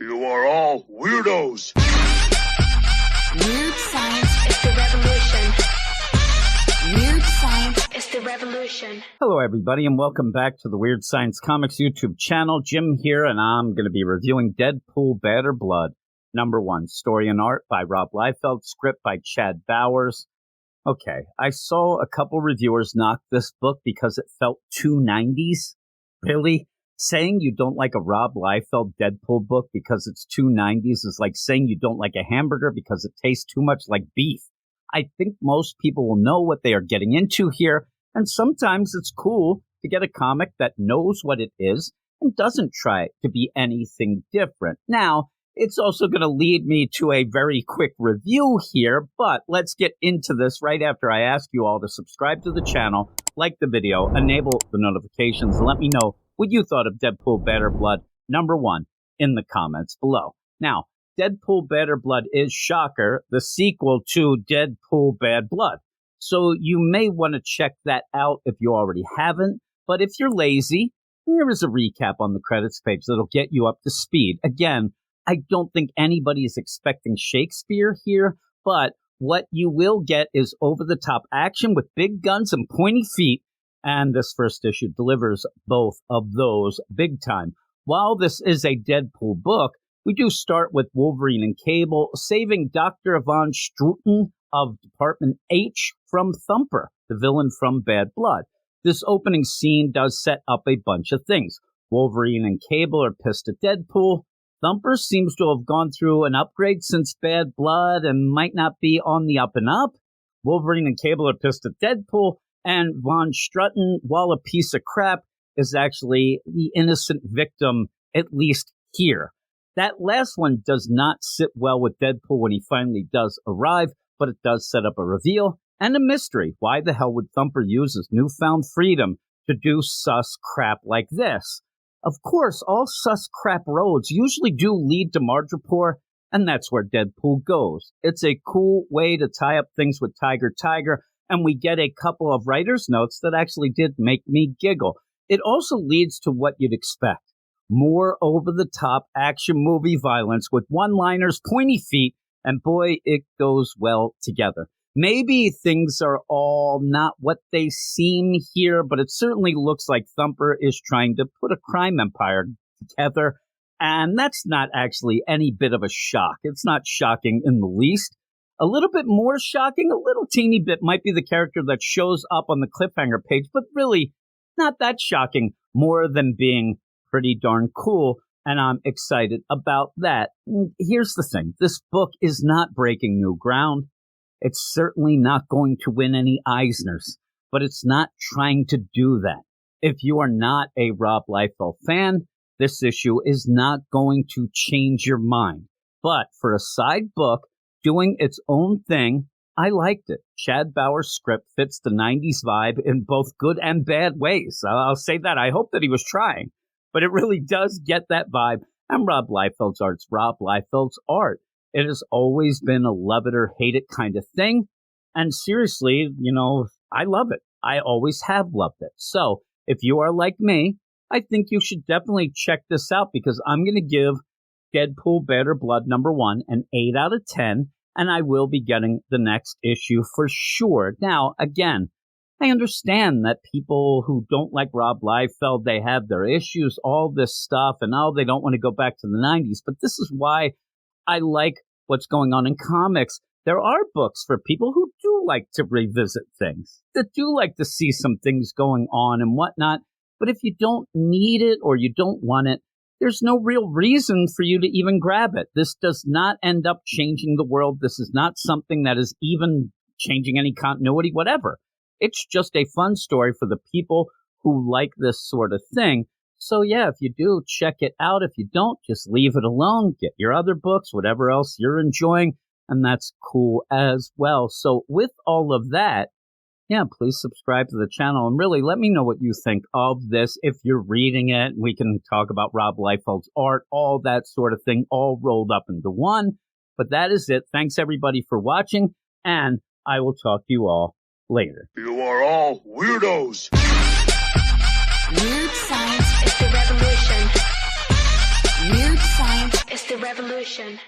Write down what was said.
You are all weirdos. Weird science is the revolution. Weird science is the revolution. Hello, everybody, and welcome back to the Weird Science Comics YouTube channel. Jim here, and I'm going to be reviewing Deadpool, Bad or Blood, #1. Story and art by Rob Liefeld, script by Chad Bowers. Okay, I saw a couple reviewers knock this book because it felt too 90s. Really? Saying you don't like a Rob Liefeld Deadpool book because it's too 90s is like saying you don't like a hamburger because it tastes too much like beef. I think most people will know what they are getting into here, and sometimes it's cool to get a comic that knows what it is and doesn't try to be anything different. Now, it's also going to lead me to a very quick review here, but let's get into this right after I ask you all to subscribe to the channel, like the video, enable the notifications, and let me know what you thought of Deadpool, Bad or Blood, #1 in the comments below. Now, Deadpool, Bad or Blood is, shocker, the sequel to Deadpool, Bad Blood. So you may want to check that out if you already haven't. But if you're lazy, here is a recap on the credits page that'll get you up to speed. Again, I don't think anybody is expecting Shakespeare here, but what you will get is over-the-top action with big guns and pointy feet. And this first issue delivers both of those big time. While this is a Deadpool book, we do start with Wolverine and Cable saving Dr. Von Strutten of Department H from Thumper, the villain from Bad Blood. This opening scene does set up a bunch of things. Wolverine and Cable are pissed at Deadpool. Thumper seems to have gone through an upgrade since Bad Blood and might not be on the up and up. Wolverine and Cable are pissed at Deadpool. And Von Strutten, while a piece of crap, is actually the innocent victim, at least here. That last one does not sit well with Deadpool when he finally does arrive, but it does set up a reveal and a mystery. Why the hell would Thumper use his newfound freedom to do sus crap like this? Of course, all sus crap roads usually do lead to Madripoor, and that's where Deadpool goes. It's a cool way to tie up things with Tiger, and we get a couple of writer's notes that actually did make me giggle. It also leads to what you'd expect. More over-the-top action movie violence with one-liners, pointy feet, and boy, it goes well together. Maybe things are all not what they seem here, but it certainly looks like Thumper is trying to put a crime empire together, and that's not actually any bit of a shock. It's not shocking in the least. A little bit more shocking, a little teeny bit, might be the character that shows up on the cliffhanger page, but really not that shocking, more than being pretty darn cool, and I'm excited about that. Here's the thing. This book is not breaking new ground. It's certainly not going to win any Eisners, but it's not trying to do that. If you are not a Rob Liefeld fan, this issue is not going to change your mind. But for a side book, doing its own thing, I liked it. Chad Bowers' script fits the 90s vibe in both good and bad ways. I'll say that. I hope that he was trying, but it really does get that vibe. And Rob Liefeld's art's Rob Liefeld's art. It has always been a love it or hate it kind of thing. And seriously, I love it. I always have loved it. So if you are like me, I think you should definitely check this out because I'm going to give Deadpool, Bad or Blood #1 an 8 out of 10, and I will be getting the next issue for sure. Now, again, I understand that people who don't like Rob Liefeld, they have their issues, all this stuff, and they don't want to go back to the 90s, but this is why I like what's going on in comics. There are books for people who do like to revisit things, that do like to see some things going on and whatnot, but if you don't need it or you don't want it, there's no real reason for you to even grab it. This does not end up changing the world. This is not something that is even changing any continuity, whatever. It's just a fun story for the people who like this sort of thing. So yeah, if you do, check it out. If you don't, just leave it alone. Get your other books, whatever else you're enjoying, and that's cool as well. So with all of that, yeah, please subscribe to the channel and really let me know what you think of this. If you're reading it, we can talk about Rob Liefeld's art, all that sort of thing, all rolled up into one. But that is it. Thanks, everybody, for watching, and I will talk to you all later. You are all weirdos. Weird science is the revolution. Weird science is the revolution.